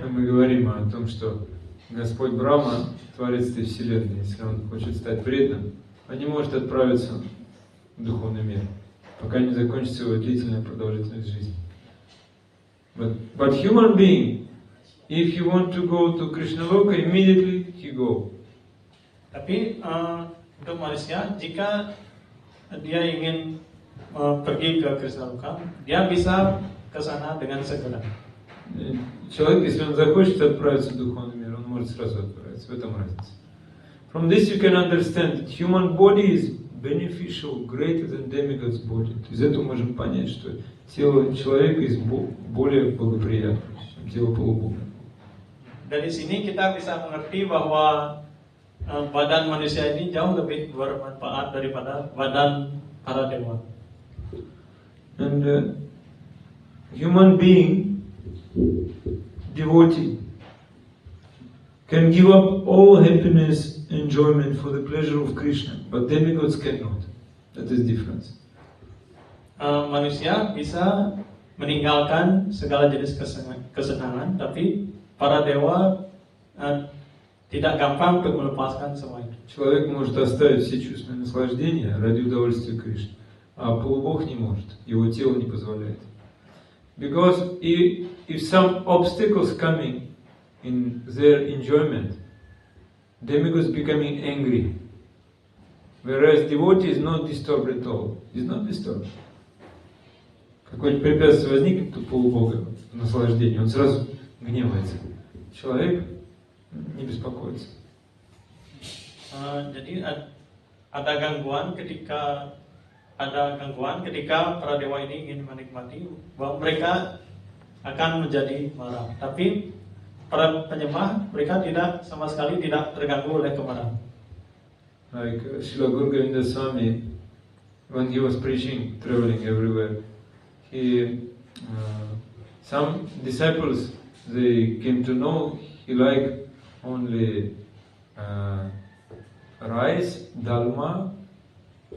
Мы говорим о том, что Господь Брахма, Творец этой Вселенной, если Он хочет стать преданным, Он не может отправиться в духовный мир, пока не закончится его длительная продолжительность жизни. But human being, if he want to go to Krishna Loka, immediately he go. Tapi untuk manusia, jika dia ingin pergi ke Krishna Loka, dia bisa ke sana dengan segera. Человек, если он захочет отправиться в духовный мир, он может сразу отправиться. В этом разница. From this you can understand that human body is beneficial, greater than demigod's body. Из этого можем понять, что тело человека более благоприятно, чем тело полубога. Dari sini kita bisa mengerti bahwa badan manusia ini jauh lebih bermanfaat daripada badan para dewa. And human being, devotee, can give up all happiness, enjoyment for the pleasure of Krishna, but demigods cannot. That is difference. Manusia bisa meninggalkan segala jenis kesenangan, tapi para dewa tidak gampang untuk melepaskan semua itu. Человек может оставить все чувственные наслаждения ради удовольствия Кришны, а полубог не может, его тело не позволяет. Because if some obstacles coming in their enjoyment, demigods becoming angry, whereas devotee is not disturbed at all. He's not disturbed. Какое-нибудь препятствие возникнет у полубога в наслаждении, он сразу гневается. Человек не беспокоится. Jadi ada gangguan ketika para dewa ini ingin menikmati, bahwa mereka akan menjadi marah. Tapi para penyembah, mereka sama sekali tidak terganggu oleh kemarahan. Like Srila Guru Govinda Swami, when he was preaching, traveling everywhere, some disciples, they came to know he liked only rice, dalma,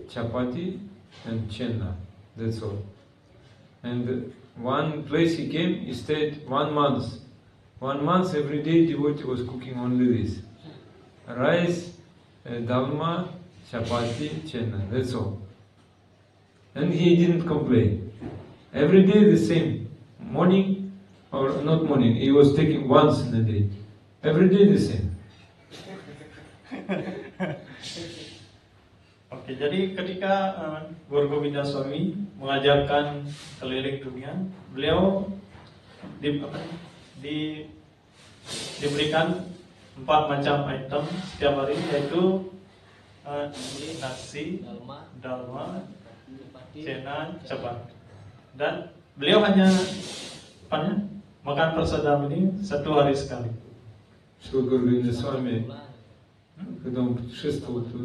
chapati, and chenna. That's all. And one place he came, he stayed 1 month. 1 month every day devotee was cooking only this. Rice, dalma, chapati, chenna. That's all. And he didn't complain. Every day the same. Morning, or not morning, he was taking once in a day. Every day the same. Oke, jadi ketika Guru Govinda Swami mengajarkan keliling dunia, beliau diberikan 4 macam item setiap hari, yaitu nasi, dalma, cena, cepat. Dan beliau hanya makan prasadam ini 1 hari sekali. Шрила Гуру Говинда Свами, когда он путешествовал, то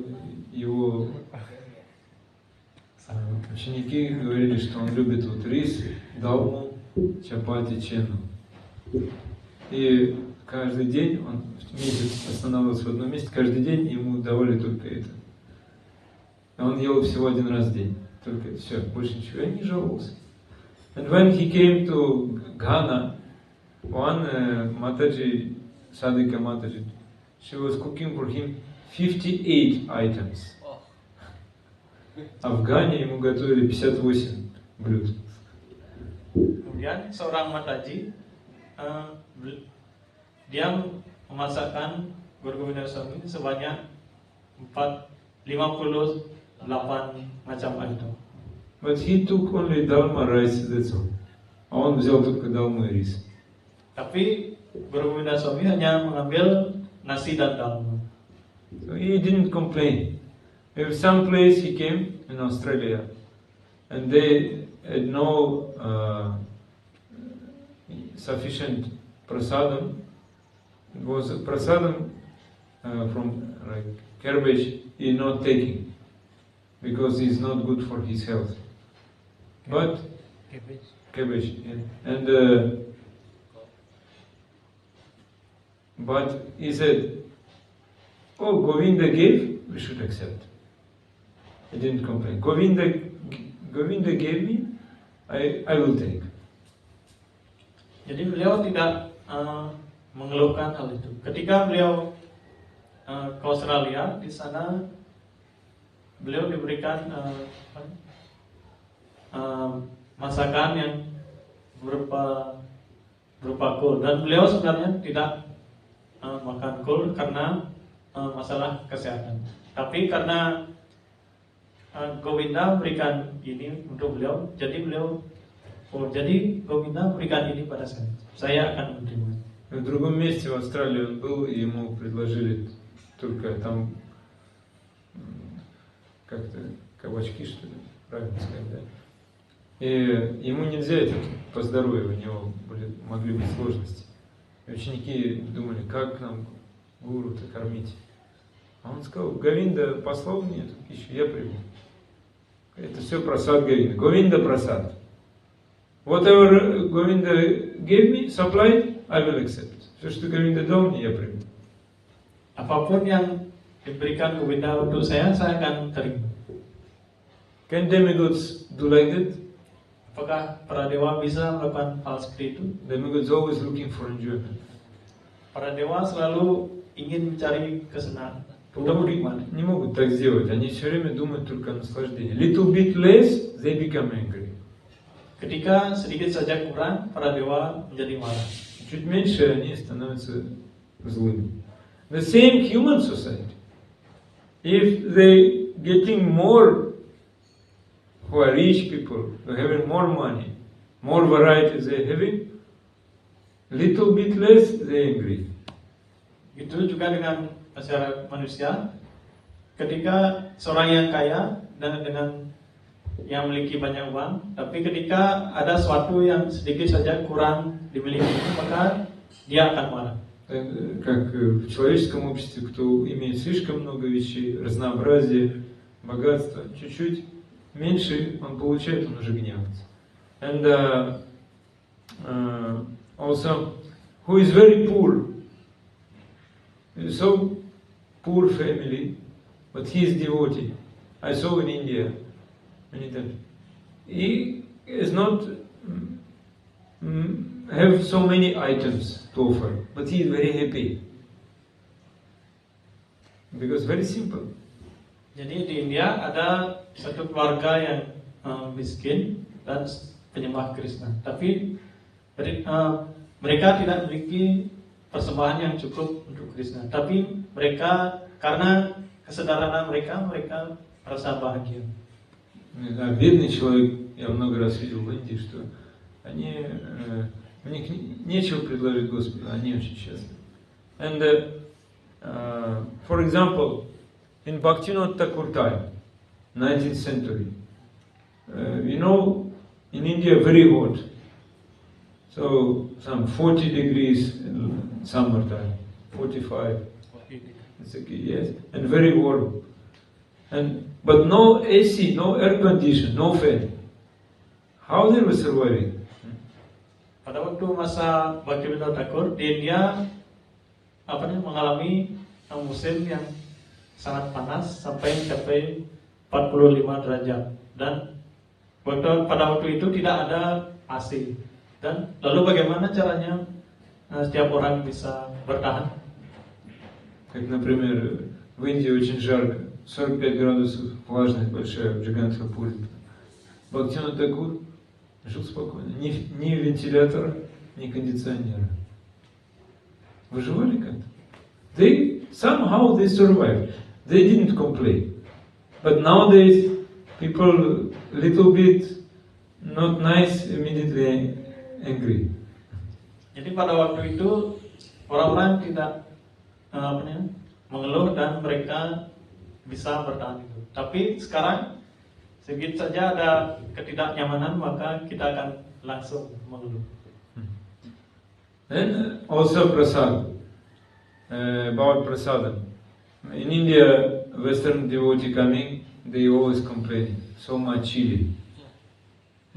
его ученики говорили, что он любит вот рис, далму, чапати, ченну. И каждый день, он в месяц останавливался в одном месте, каждый день ему давали только это. А он ел всего 1 раз в день, только это, все, больше ничего, и не жаловался. And when he came to Ghana, one Mataji, Sadhika Mataji, she was cooking for him 58 items. А в Гане ему готовили 58 блюд. Kemudian seorang Mataji, dia memasakkan Guru Govinda Swami sebanyak 58 macam item. But he took only dalma rice, that's all. А он взял только далму и рис. Tapi Guru Govinda Swami hanya mengambil nasi dan dalma. So he didn't complain. If some place he came in Australia, and they had no sufficient prasadam, it was prasadam from like cabbage he not taking, because it's not good for his health. But cabbage, yeah. And but he said, "Oh, Govinda gave, we should accept." He didn't complain. Govinda gave me, I will take. Jadi beliau tidak mengeluhkan hal itu. Ketika beliau ke Australia, di sana beliau diberikan masakan yang berupa kol, dan beliau sebenarnya tidak makan kol karena masalah kesehatan. Tapi karena Govinda berikan ini untuk beliau, jadi Govinda berikan ini pada saya akan menerima. В другом месте в Австралии он был, и ему предложили только там как-то кабачки, что ли, правильно сказать, да? И ему нельзя это по здоровью, у него могли быть сложности. И ученики думали, как нам гуру-то кормить. А он сказал, Говинда послал мне эту пищу, я приму. Это все прасад Говинда. Говинда прасад. Whatever Govinda gave me, supplied, I will accept. Все, что Говинда дал мне, я приму. Apapun yang diberikan Govinda untuk saya akan terima. Can demigods do like that? Apakah para dewa bisa melakukan hal seperti itu? Demigods always looking for enjoyment. Para dewa selalu ingin mencari kesenangan. Не могут так сделать. Они все время думают только о наслаждении. Little bit less, they become angry. Ketika sedikit saja kurang, para dewa menjadi marah. Чуть меньше, они становятся злыми. The same human society. If they getting more, who are rich people, who are having more money, more variety they having, little bit less they angry. Itu juga dengan masyarakat manusia. Ketika seorang yang kaya dan dengan yang memiliki banyak uang, tapi ketika ada sesuatu yang sedikit saja kurang dimiliki, maka dia akan marah. Как в человеческом обществе, кто имеет слишком много вещей, разнообразие, богатство, чуть-чуть меньше он получает, он уже гневается. And also, who is very poor, so poor family, but he is devotee. I saw in India many times. He is not have so many items to offer, but he is very happy. Because very simple. Jadi di India ada satu keluarga yang miskin dan penyembah Krishna. Tapi mereka tidak memiliki persembahan yang cukup untuk Krishna. Tapi mereka karena kesederhanaan mereka merasa bahagia. Бедный человек, я много раз видел в Индии, что у них нечего предложить Господу, они очень счастливы. And for example, in Bhaktivinoda Thakur time, 19th century, you know, in India very hot, so some 40 degrees in summertime, 45, it's okay, yes, and very warm. But no AC, no air condition, no fan. How they were surviving? Pada waktu masa Bhaktivinoda Thakur, di India mengalami musim yang sangat panas sampai mencapai 45 derajat, dan pada waktu itu tidak ada AC. Dan lalu bagaimana caranya setiap orang bisa bertahan? Как, например, в Индии очень жарко, 45 градусов, влажность большая, в Джигантхапуре. Бхактивинода Тхакур жил спокойно, ни вентилятора, ни кондиционера. Выживали как-то. Somehow they survived. They didn't complain. But nowadays, people little bit not nice, immediately angry. Jadi pada waktu itu orang-orang tidak mengeluh dan mereka bisa bertahan hidup. Tapi sekarang sedikit saja ada ketidaknyamanan, maka kita akan langsung mengeluh. And also prasad. About prasadam. In India, Western devotee coming, they always complain, so much chili.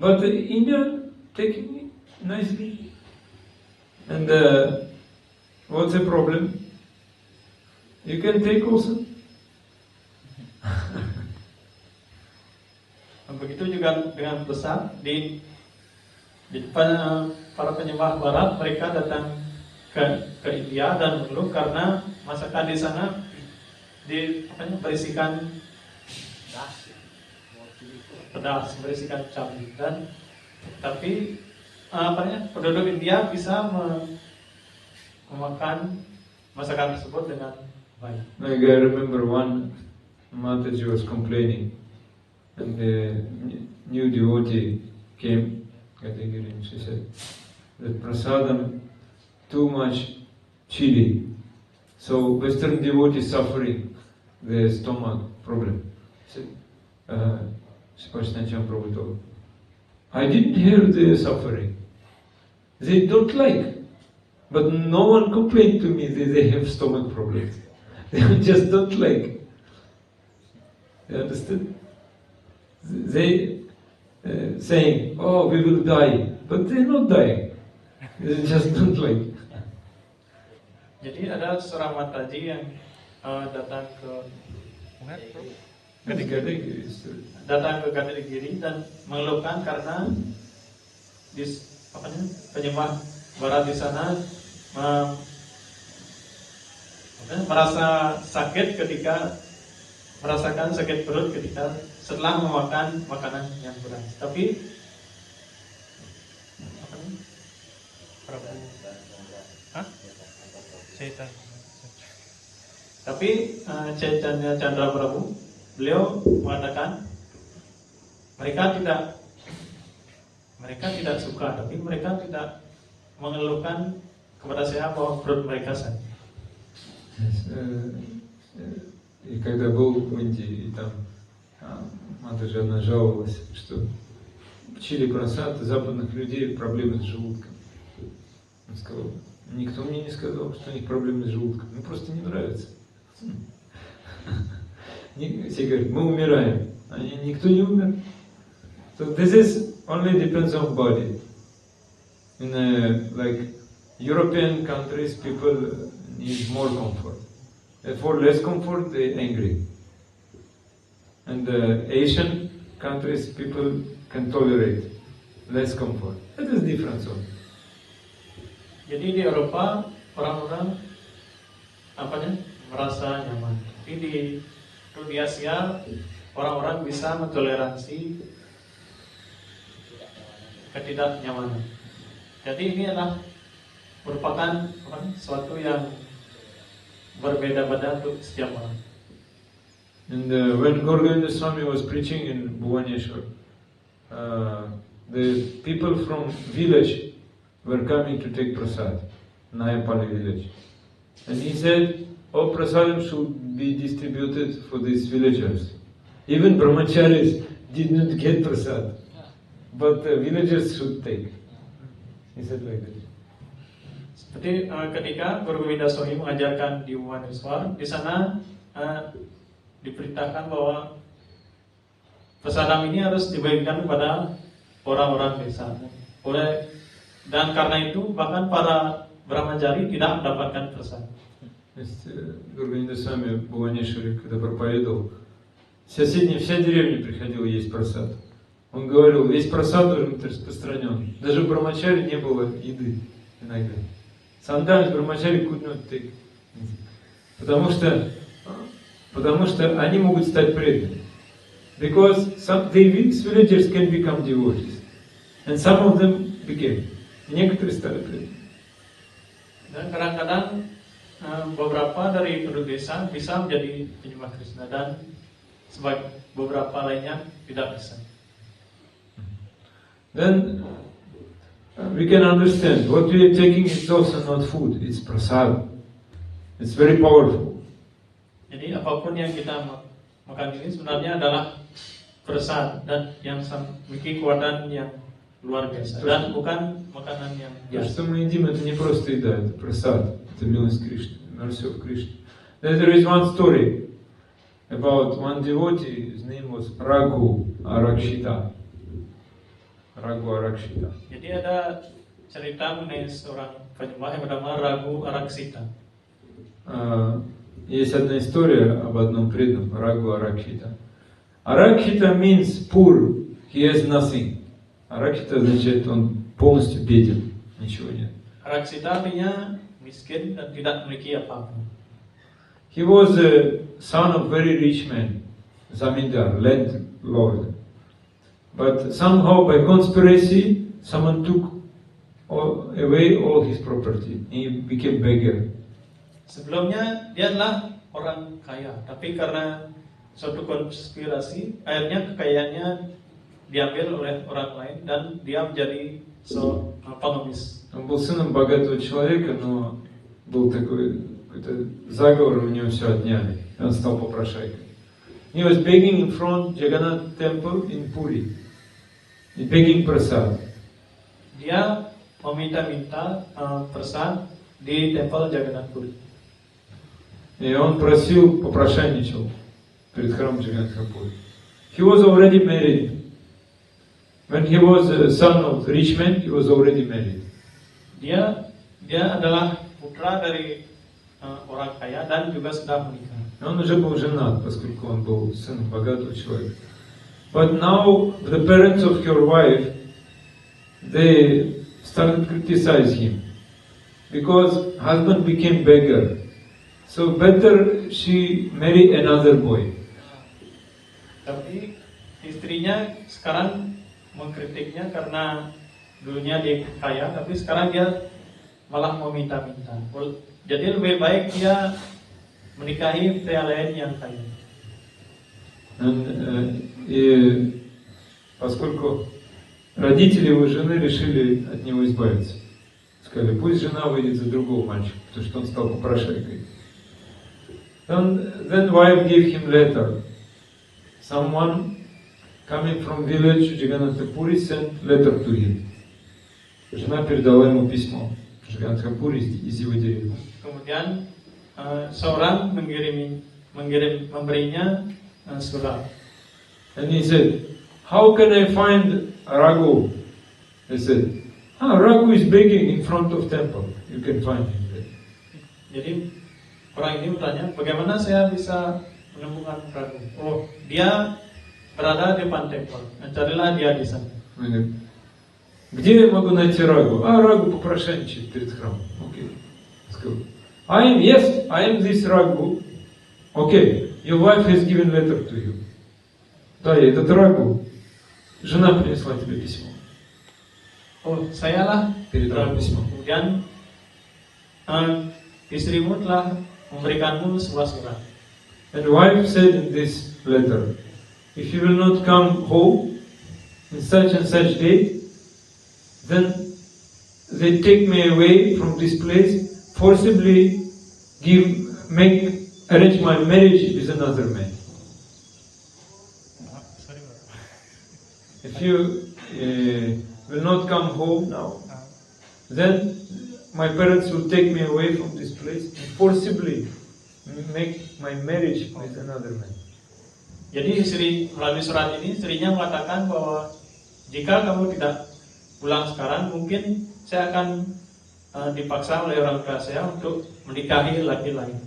But India taking it nicely. And what's the problem? You can take also. Begitu juga dengan besar di para penyembah Barat, mereka datang ke India dan mengeluh karena masakan di sana berisikan pedas, berisikan cabai, dan tapi penduduk India bisa memakan masakan tersebut dengan baik. Like I remember one Mataji was complaining, and the new devotee came, Gadagiri, and she said that prasadam too much chili, so Western devotee suffering the stomach problem. She said, I didn't hear they are suffering. They don't like, but no one complained to me that they have stomach problems. They just don't like. You understand? They saying, oh, we will die, but they're not dying. They just don't like. Jadi ada seorang Mataji yang datang ke Gadagiri dan mengeluhkan karena penyembah Barat di sana merasa sakit ketika merasakan sakit perut ketika setelah memakan makanan yang berat. Tapi Chaitanya Chandra Prabhu, beliau mengatakan mereka tidak suka, tapi mereka tidak mengeluhkan kepada saya bahwa perut mereka sakit. И когда был в Индии, и там Матаджи она жаловалась, что чили просад западных людей проблемы с желудком. Он сказал, никто мне не сказал, что у них проблемы с желудком, мне просто не нравится. Все говорят, мы умираем, а никто не умер. So this is only depends on body. In like European countries, people need more comfort. For less comfort, they angry. And Asian countries, people can tolerate less comfort. That is different. So. Jadi di Eropa orang-orang merasa nyaman. Tapi di Asia orang-orang bisa mentoleransi ketidaknyamanan. Jadi ini adalah merupakan sesuatu yang berbeda-beda untuk setiap orang. And when Gaura Swami was preaching in Bhubaneswar, the people from village were coming to take prasad, Nayapali village. And he said, all prasadam should be distributed for these villagers. Even brahmacharis did not get prasad, but villagers should take. He said like that. Seperti ketika Guru Govinda Swami mengajarkan di Bhubaneswar, di sana diperintahkan bahwa prasadam ini harus dibagikan kepada orang-orang desa. Dan karena itu bahkan para brahmachari tidak mendapatkan prasadam. Гуру Гоvinda Swami в Бхуванешваре, когда проповедовал, вся деревня приходила есть просад. Он говорил, весь просад должен быть распространен. Даже в Брамачаре не было еды иногда. Sometimes Brahmachari could not take. Потому что они могут стать преданными. Because these villagers can become devotees. And some of them became. Некоторые стали преданными. Dan kadang-kadang beberapa dari penduduk desa bisa menjadi penyembah Krishna dan beberapa lainnya tidak bisa. Then we can understand what we are taking is also not food, it's prasad. It's very powerful. Jadi apapun yang kita makan ini sebenarnya adalah prasad dan yang memiliki kekuatan yang luar biasa dan bukan makanan yang biasa. То, что мы едим, это не просто еда, это прасад, это милость Кришны, mercy of Krishna. Then there is one story about one devotee, his name was Raghu Arakshita. Raghu Arakshita. Jadi ada cerita mengenai seorang penyembah yang bernama Raghu Araksita. Есть одна история об одном преданном, Рагу Аракшита. Аракшита means poor, he has nothing. Аракшита означает, он полностью беден, ничего нет. Araksita artinya miskin dan tidak memiliki apa-apa. He was a son of very rich man, Zamindar, landlord. But somehow by conspiracy, someone took away all his property. He became beggar. Sebelumnya dia adalah orang kaya, tapi karena suatu konspirasi, akhirnya kekayaannya diambil oleh orang lain dan dia menjadi pengemis. Он был сыном богатого человека, но был такой какой-то заговор, у него все отняли. И он стал попрошайкой. He was begging in front Jagannath temple in Puri. He begging prasad. Dia meminta-minta prasad di temple Jagannath Puri. И он просил, попрошайничал перед храмом Джаганнатха-пури. He was already married. When he was a son of rich man, he was already married. Dia adalah putra dari orang kaya dan juga sudah menikah. Он уже был женат, поскольку он был сыном богатого человека. But now the parents of your wife, they started criticize him because husband became beggar. So better she marry another boy. Tapi istrinya sekarang mengkritiknya karena dulunya dia kaya, tapi sekarang dia malah meminta-minta. Jadi lebih baik dia menikahi pria lain yang kaya. И поскольку родители его жены решили от него избавиться, сказали, пусть жена выйдет за другого мальчика, потому что он стал попрошайкой. Then wife gave him letter. Someone coming from village Jagannath-puri sent letter to him. Жена передала ему письмо. Jagannath-puri из его деревни. Kemudian seorang memberinya surat. And he said, how can I find Raghu? He said, Raghu is begging in front of temple. You can find him there. Jadi orang ini bertanya, bagaimana saya bisa menemukan Raghu? Oh, dia berada di depan tempel. Carilah dia di sana. Где я могу найти Рагу? Рагу попрошайничает перед храмом. Окей. Сказал, I am this Raghu. Okay, your wife has given letter to you. Да, я этот Рагу. Жена принесла тебе письмо. Oh, sayalah Передала письмо. Kemudian istrimu telah memberikanmu sebuah surat. And wife said in this letter, if you will not come home in such and such date, then they take me away from this place, forcibly arrange my marriage with another man. If you will not come home now, then my parents will take me away from this place and forcibly make my marriage with another man. Jadi melalui surat ini istrinya mengatakan bahwa jika kamu tidak pulang sekarang, mungkin saya akan dipaksa oleh orang tua saya untuk menikahi laki lain.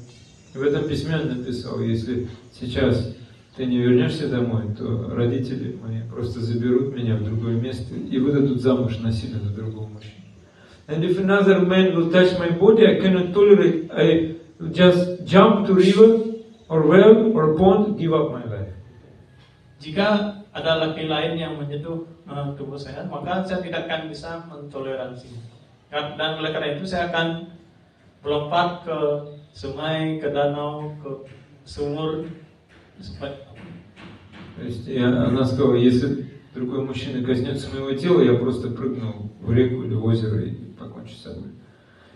В этом письме он написал, если сейчас ты не вернешься домой, то родители мои просто заберут меня в другое место и выдадут замуж насильно за другого мужчину. And if another man will touch my body, I cannot tolerate. I will just jump to river or well or pond, give up my life. Jika ada laki lain yang menyentuh tubuh saya, maka saya tidak akan bisa mentoleransi. Dan oleh karena itu saya akan melompat ke sungai, ke danau, ke sumur. То есть она сказала, если другой мужчина коснется моего тела, я просто прыгну в реку или в озеро и покончу с собой.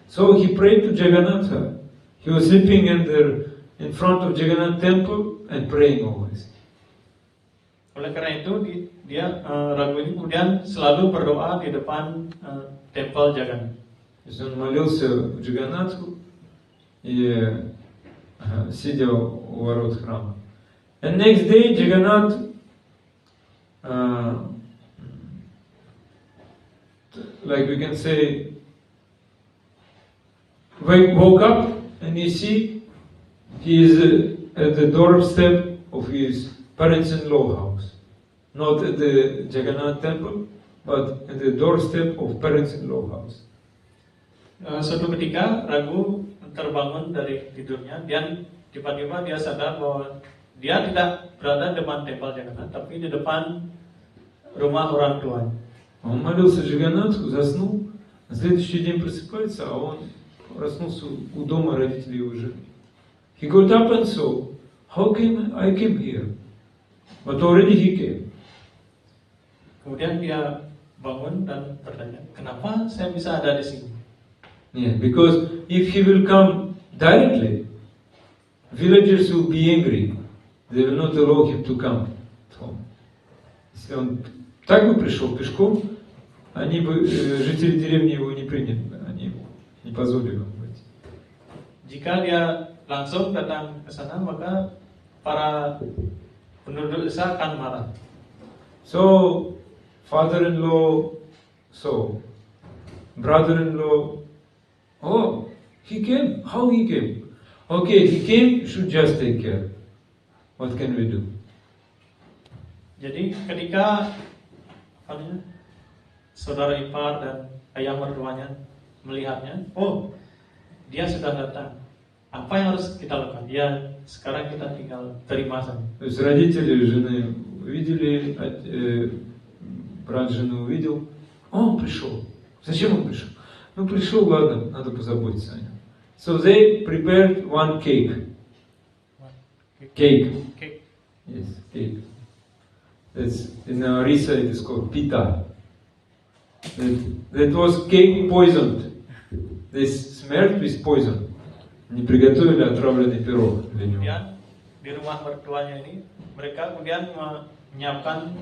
So he prayed to Jagannatha. He was sleeping in front of Jagannath temple and praying always. Oleh karena itu Raghu ini kemudian selalu berdoa di depan tempel Jagannath. То есть он молился в Джаганнатху и сидя у ворот храма. And next day Jagannath like we can say, woke up and you see he is at the doorstep of his parents-in-law house. Not at the Jagannath temple, but at the doorstep of parents-in-law house. Suatu ketika Raghu terbangun dari tidurnya dan tiba-tiba dia sadar bahwa dia tidak berada di depan tempel Jagannath, tapi di depan rumah orang tuanya. Он молился Джаганнатху, заснул, на следующий день просыпается, а он проснулся у дома родителей его жены. He got up and saw, how came I came here? But already he came. Kemudian dia bangun dan bertanya, kenapa saya bisa ada di sini? Yeah, because if he will come directly, villagers will be angry. They will not allow him to come home. Если он так бы пришел пешком, они бы, жители деревни его не приняли, они не позволили ему быть. Jika dia langsung datang ke sana, maka para penduduk desa akan marah. So, father-in-law saw, brother-in-law, oh, he came, how he came? Okay, he came, you should just take care. What can we do? Jadi ketika saudara ipar dan ayah mertuanya melihatnya, oh dia sudah datang. Apa yang harus kita lakukan? Ya sekarang kita tinggal terima saja. То есть родители жены увидели, брат жены увидел, он пришел. Зачем он пришел? Ну пришел, ладно, надо позаботиться о нем. So they prepared one cake. Cake. Oke. Yes, cake. That's, in Orissa it is called pita. That was cake poisoned. They smeared with poison. Они приготовили отравленный пирог для него. Kemudian di rumah mertuanya ini mereka kemudian menyiapkan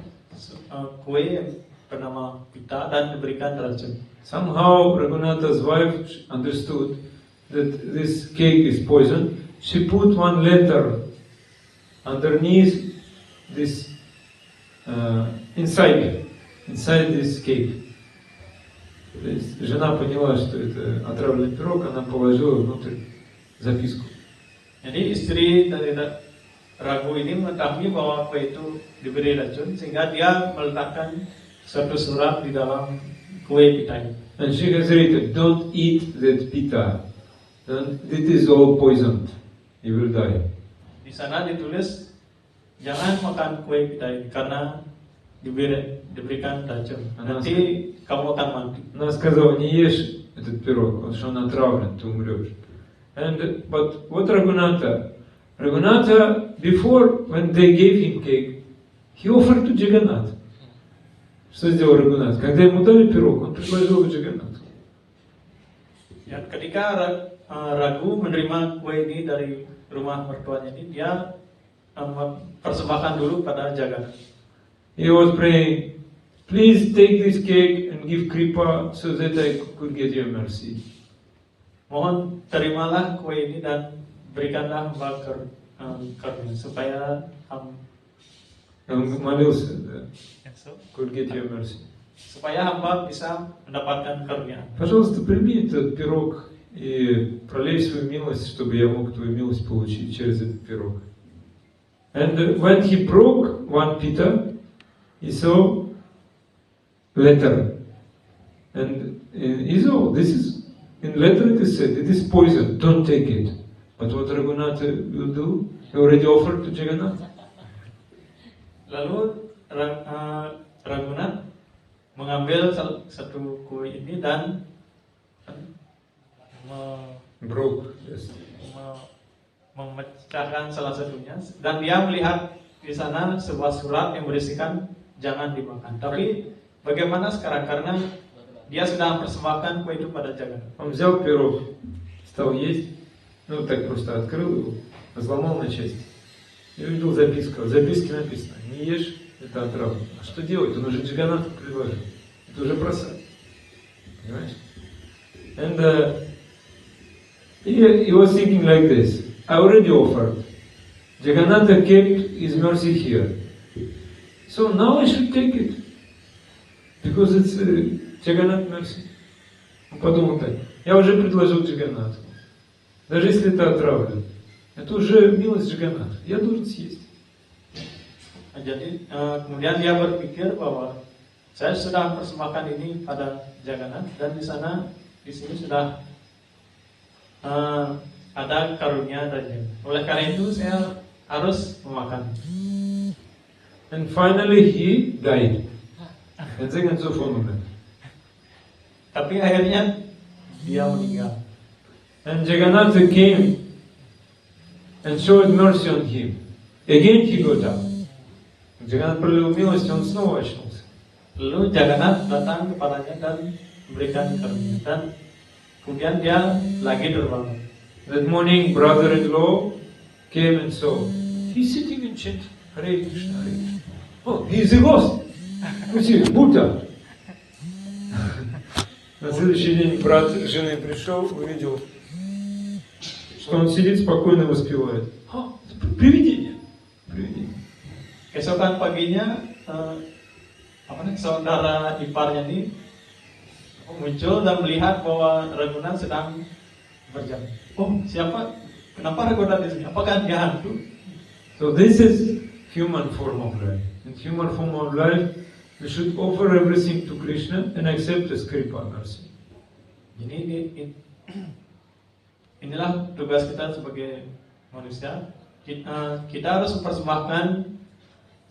kue yang bernama pita dan diberikan racun. Somehow Raghunatha's wife understood that this cake is poison. She put one letter underneath this, inside this cake. То есть жена поняла, что это отравленный пирог, она положила внутрь записку. Jadi istri dari Raghu ini mengetahui bahwa kue itu diberi racun sehingga dia meletakkan suatu surat di dalam kue pita ini. And she has written, don't eat that pita. It is all poisoned. You will die. Di sana ditulis jangan makan kue pita ini karena diberikan racun. Nanti kamu akan mati. Она сказала, не ешь этот пирог, потому что он отравлен, ты умрешь. But what Raghunatha, before, when they gave him cake, he offered to Jagannath. Что сделал Рагунат? Когда ему дали пирог, он предложил его Джаганнату. Ya, ketika Raghu menerima kue ini dari rumah mertuanya ini, dia persembahkan dulu pada Jagannath. He was praying, please take this cake and give kripa so that I could get your mercy. Mohon terimalah kue ini dan berikanlah hamba karunia supaya Он молился, да, could get your mercy. supaya hamba bisa mendapatkan karunia. Пожалуйста, прими этот пирог и пролей свою милость, чтобы я мог твою милость получить через этот пирог. And when he broke one pita, he saw letter. And he saw, this is, in letter it is said, it is poison, don't take it. But what Raghunatha will do, he already offered to Jagannath. Lalu Raghunath mengambil satu kue ini dan Broke, yes. memecahkan salah satunya dan dia melihat di sana sebuah surat yang berisikan jangan dimakan. Tapi bagaimana sekarang karena dia sudah mempersembahkan kue itu pada Jagannath. Он взял пирог, стал есть, ну так просто открыл его, разломал на части. И увидел записку. В записке написано, не ешь, это отравлено. А что делать? Он уже Джаганнату предложил. Это уже бросать. Понимаешь? And he was thinking like this. I already offered. Jagannatha kept his mercy here. So now I should take it. Because it's Джаганнат мерси. Он подумал так, я уже предложил Джаганнату. Даже если это отравлено, это уже милость Джаганната, я должен съесть. Jadi kemudian dia berpikir bahwa saya sudah persembahkan ini pada Jagannath dan di sini sudah ada karunia dari. Oleh karena itu saya harus memakan. And finally he died. В конце концов он умер. Tapi akhirnya dia meninggal. And Jagannatha came and showed mercy on him. Again he got up. Джаганнат пролил милость, он снова очнулся. Lalu Jagannath datang kepadanya dan memberikan karunia dan kemudian dia lagi terbangun. That morning, brother-in-law came and saw. He's sitting and chanting Hare Krishna, Hare Krishna. Oh, he's a ghost. Будда. На следующий день брат жены пришел, увидел, что он сидит спокойно воспевает. Привидение. Привидение. Keesokan paginya, saudara iparnya ini muncul dan melihat bahwa Raghunath sedang berjalan. Oh, siapa? Kenapa Raghunath di sini? Apakah dia hantu? So this is human form of life. In human form of life, we should offer everything to Krishna and accept His kripa mercy. Jadi inilah tugas kita sebagai manusia. Kita harus mempersembahkan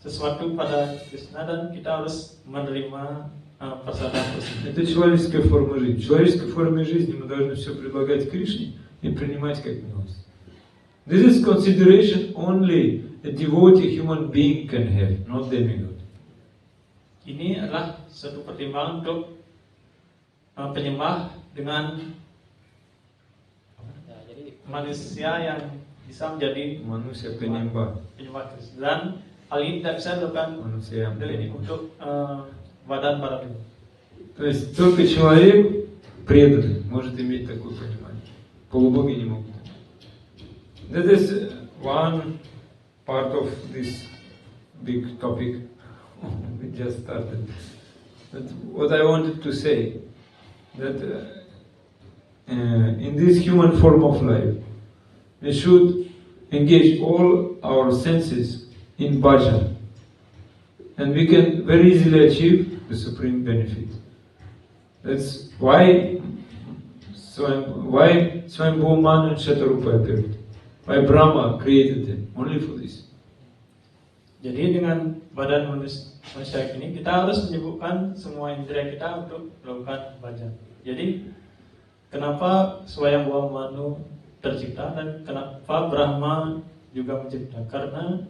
sesuatu pada Krishna dan kita harus menerima просадам. Это человеческая форма жизни. В человеческой форме жизни мы должны все предлагать Кришне и принимать как милость. This is consideration only a devotee human being can have, not demigod. Ini adalah satu pertimbangan untuk penyembah dengan manusia yang bisa menjadi Manusia penyembah. Penyembah Krishna. Dan hal ini tidak bisa dilakukan untuk badan-badan itu. То есть только человек преданный может иметь такое понимание. Полубоги не могут. That is one part of this big topic we just started. But what I wanted to say, that in this human form of life, we should engage all our senses in bhajan, and we can very easily achieve the supreme benefit. That's why Swayambhu Man and Shatarupa appeared. Why Brahma created them, only for this. Jadi dengan badan manusia ini kita harus menyibukkan semua indera kita untuk melakukan bhajan. Jadi kenapa Swayambhu Manu tercipta dan kenapa Brahma juga mencipta? Karena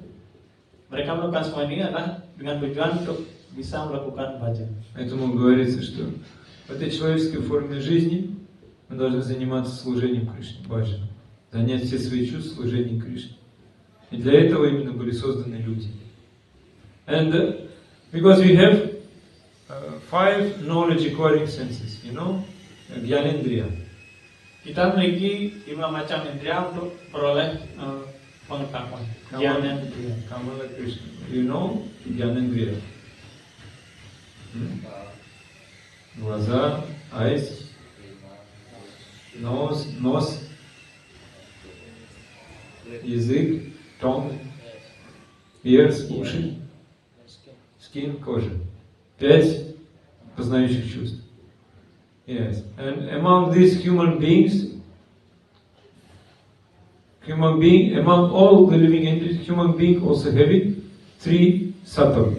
mereka melakukan semua ini adalah dengan tujuan untuk bisa melakukan bhajan. Поэтому говорится, что в этой человеческой форме жизни мы должны заниматься служением Кришне, баджаном, занять все свои чувства служением Кришне. И для этого именно были созданы люди. And because we have 5 knowledge acquiring senses, you know, Gyanendriya. Kita memiliki 5 macam indera untuk peroleh pengetahuan. Gyanendriya. Kamala Krishna. You know Gyanendriya. Глаза, eyes, nose, язык, tongue, ears, уши, skin, кожа. 5 познающих чувств. Yes. And among these human beings, among all the living entities, human being also having 3 sattva.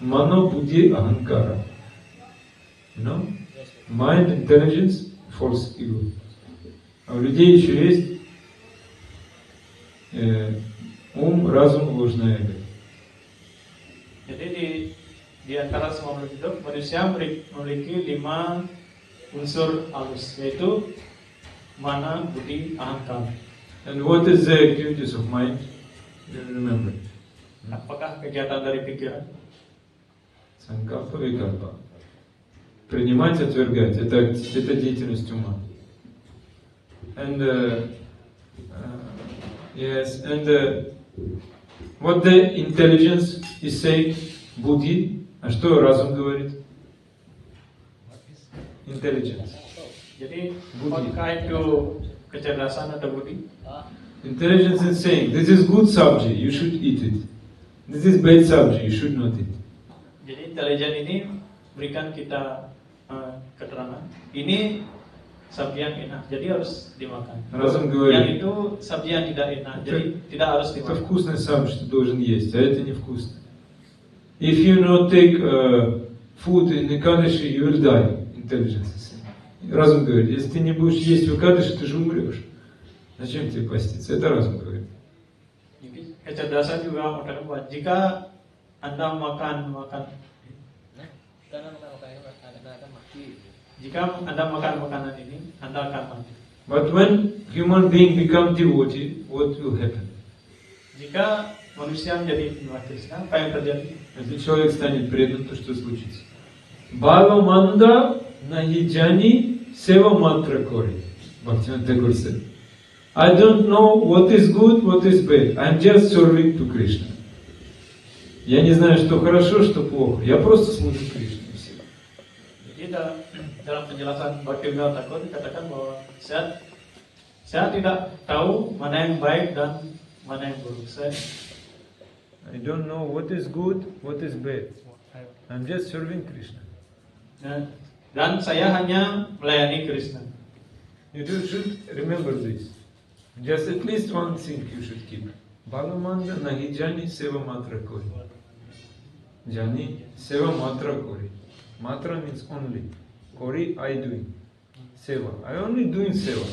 Mano, buddhi, ahankara. You know? Mind, intelligence, false ego. А у людей еще есть ум, разум, ложное эго. Jadi di antara semua makhluk hidup, manusia memiliki 5 unsur halus, yaitu mana, budi, ahankara. And what is the activities of mind? You remember? Apakah kegiatan dari pikiran? Санкапа, викарпа. Принимать, отвергать. Это деятельность ума. And yes, and what the intelligence is saying, Будхи, а что разум говорит? intelligence. Jadi Budi. apakah itu kecerdasan atau budi? Intelligence is saying, this is good sabji, you should eat it. This is bad sabji, you should not eat. Jadi intelijen ini berikan kita keterangan. Ini sabji yang enak, jadi harus dimakan. Разум говорит, Yang itu sabji yang tidak enak, jadi tidak harus это dimakan. вкусный sabji, ты должен есть, а это невкусно. If you not take food in Ekadashi, you will die. Intelligence is saying. Разум говорит, если ты не будешь есть в Экадаши, ты же умрешь. Зачем тебе поститься? Это разум говорит. Jadi kecerdasan juga mengatakan bahwa jika Anda makan makanan ini, Anda akan mati. But when human being become devotee, what will happen? Jika manusia menjadi penyembah Krishna, apa yang terjadi? Если человек станет предан, то что случится? Бхава манда нахиджани сева мантра кори. Bhaktivinoda Thakur said, I don't know what is good, what is bad. I'm just serving to Krishna. Я не знаю, что хорошо, что плохо. Я просто служу Кришне. Jadi dalam penjelasan Bhaktivinoda Thakur dikatakan bahwa saya tidak tahu mana yang baik dan mana yang buruk. I don't know what is good, what is bad. I'm just serving Krishna. Dan saya hanya melayani Krishna. You should remember this. Just at least one thing you should keep. Bhagamanda nahi jani seva matra kori. Jani seva matra kori. Matra means only. Kori, I doing. Seva. I only doing seva.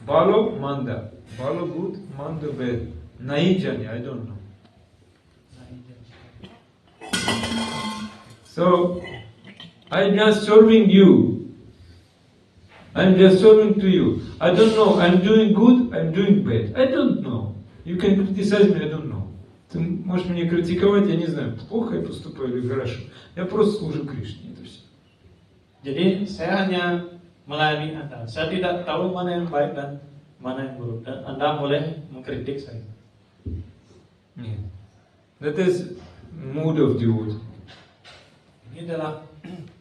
Bhalo manda. Bhalo good, manda bad. Nahi jani, I don't know. So, I'm just serving you. I'm just serving to you. I don't know, I'm doing good, I'm doing bad. I don't know. You can criticize me, I don't know. Ты можешь меня критиковать, я не знаю, плохо я поступаю или хорошо. Я просто служу Кришне, это все. Jadi saya hanya melayani Anda. Saya tidak tahu mana yang baik dan mana yang buruk. Dan Anda boleh mengkritik saya. Нет. That is mood of devotee. Ini adalah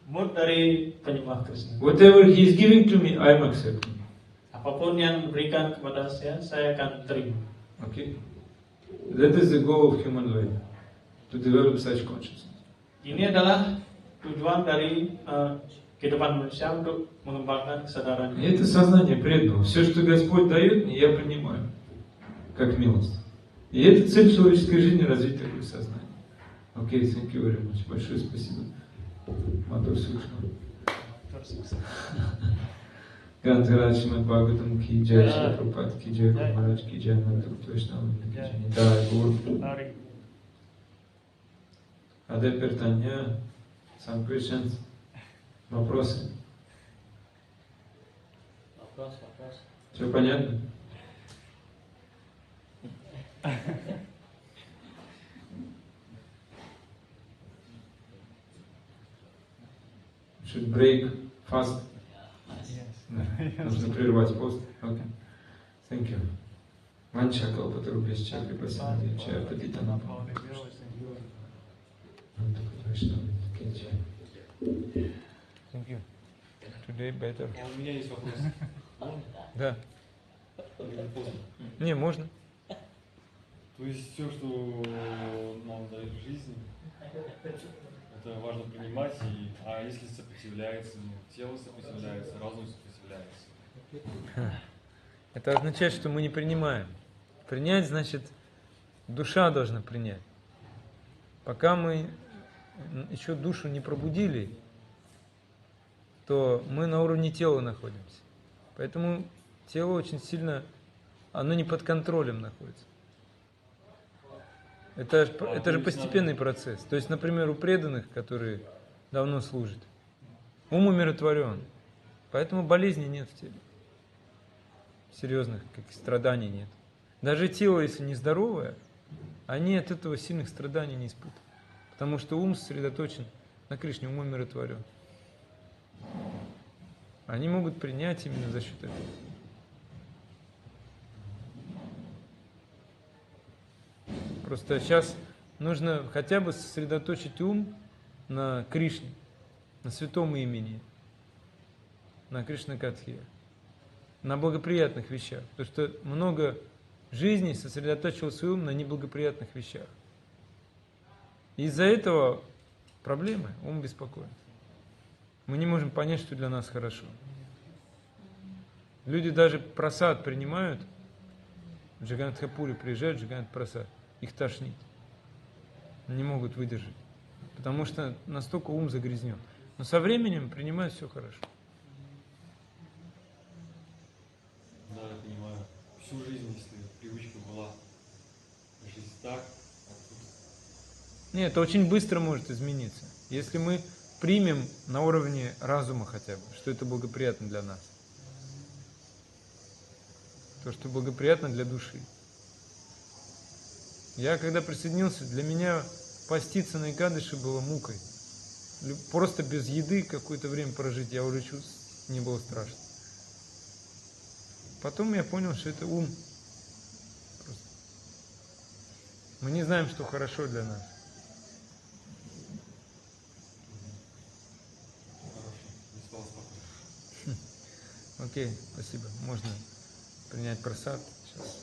mood dari penyembah Krishna. Whatever he is giving to me, I am accepting. Apapun yang diberikan kepada saya akan terima. Okay? That is the goal of human life, to develop such consciousness. Ini adalah tujuan dari kehidupan manusia untuk mengembangkan kesadaran. И это сознание преданного. Все, что Господь дает мне, я принимаю, как милость. И это цель человеческой жизни — развить такое сознание. Окей, thank you very much. Большое спасибо. Мадхур Сукшма. Грантхарадж Шримад Бхагаватам ки джай, Шрила Прабхупад ки джай, Гуру Махарадж ки джай, Мадхур Вайшнава ки джай. Да, Гуру. Аде Пертанья, some questions, вопросы. Все понятно? Should break fast. Да. Нужно прервать пост. Okay. Thank you. Ванча калпатарубьясча крипасинадьяча патитанапа. Thank you. Today better. У меня есть вопрос. Да. Или поздно? Не, можно. То есть все, что нам дает жизнь, это важно принимать, а если сопротивляется, тело сопротивляется, разум сопротивляется. Это означает, что мы не принимаем. Принять значит, душа должна принять. Пока мы еще душу не пробудили, то мы на уровне тела находимся. Поэтому тело очень сильно, оно не под контролем находится. Это же постепенный процесс. То есть, например, у преданных, которые давно служат, ум умиротворен. Поэтому болезней нет в теле. Серьезных страданий нет. Даже тело, если не здоровое, они от этого сильных страданий не испытывают. Потому что ум сосредоточен на Кришне, ум умиротворен. Они могут принять именно за счет этого. Просто сейчас нужно хотя бы сосредоточить ум на Кришне, на святом имени. на Кришна-катхе, на благоприятных вещах. Потому что много жизней сосредоточил свой ум на неблагоприятных вещах. Из-за этого проблемы, ум беспокоит. Мы не можем понять, что для нас хорошо. Люди даже прасад принимают, в Джаганнатхапури приезжают, Джаганнат прасад, их тошнит. Не могут выдержать. Потому что настолько ум загрязнен. Но со временем принимают все хорошо. Да, я понимаю. Всю жизнь, если привычка была жить так, а тут Нет, это очень быстро может измениться. Если мы примем на уровне разума хотя бы, что это благоприятно для нас. То, что благоприятно для души. Я когда присоединился, для меня поститься на Экадыши было мукой. Просто без еды какое-то время прожить, я уже чувствую, не было страшно. Потом я понял, что это ум. Просто. Мы не знаем, что хорошо для нас. хорошо, не стало спокойно. Окей, спасибо. Можно принять просад сейчас.